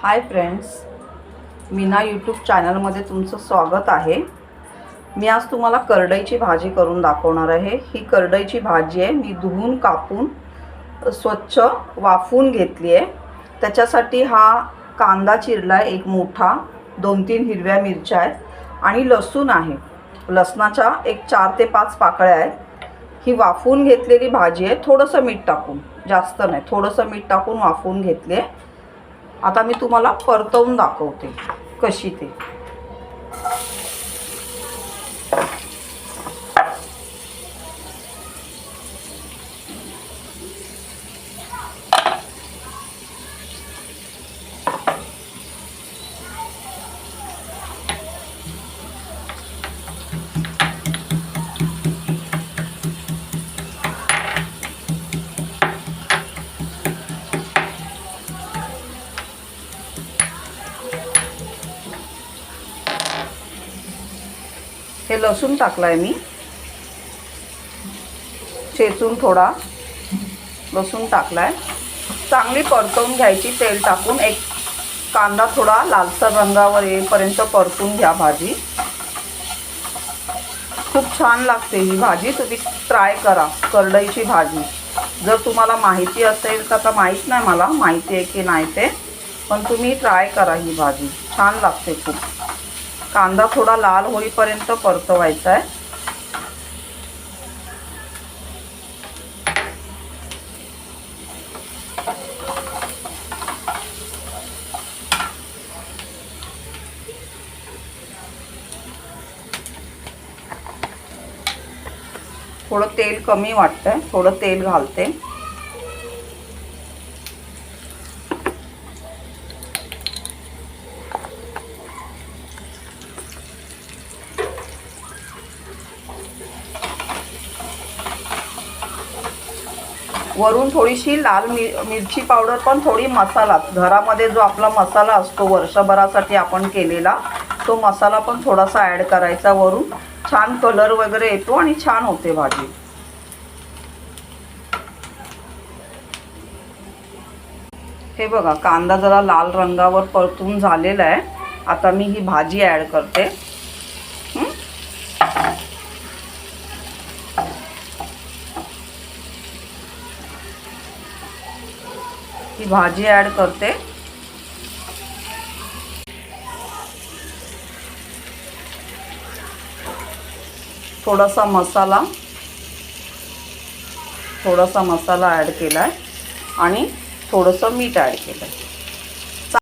Hi friends, Meena YouTube चॅनलमध्ये तुमचं स्वागत आहे। मी आज तुम्हाला करडईची भाजी करून दाखवणार आहे। ही करडईची भाजी आहे, मी धुवून कापून स्वच्छ वाफवून घेतली आहे। त्याच्यासाठी हा कांदा चिरला आहे एक मोठा, 2-3 हिरव्या मिरच्या आहेत आणि लसूण आहे। लसणाच्या एक 4 ते 5 पाकळ्या आहेत। ही वाफवून घेतलेली भाजी आहे, थोडंसं मीठ टाकून, जास्त नाही, थोडंसं मीठ टाकून वाफवून घेतली आहे। आता मी तुम्हाला परतवून दाखवते कशी ते। हे लसूण टाकलाय मी, चेचून थोडा लसूण टाकलाय। चांगली परतवून घ्यायची तेल टाकून। एक कांदा थोडा लालसर रंगावर येईपर्यंत परतून घ्या भाजी। खूप छान लागते ही भाजी, तुम्ही ट्राय करा करडईची भाजी। जर तुम्हाला माहिती असेल तर, आता माहीत नाही मला माहिती आहे की नाही ते, पण तुम्ही ट्राय करा ही भाजी, छान लागते खूप। कांदा थोडा लाल होईपर्यंत परतवायचा आहे। थोडं तेल कमी वाटतंय, थोडं तेल घालते। वरून थोडीशी लाल मिरची पावडर, पण थोडी मसाला, घरामध्ये जो आपला मसाला असतो वर्षभरासाठी आपण केलेला, तो मसाला पण थोडासा ॲड करायचा वरून। छान कलर वगैरे येतो आणि छान होते भाजी। हे बघा, कांदा जरा लाल रंगावर परतून झालेला आहे। आता मी ही भाजी ॲड करते। ही भाजी ॲड करते। थोडासा मसाला ॲड केलाय आणि थोडंसं मीठ ॲड केलंय।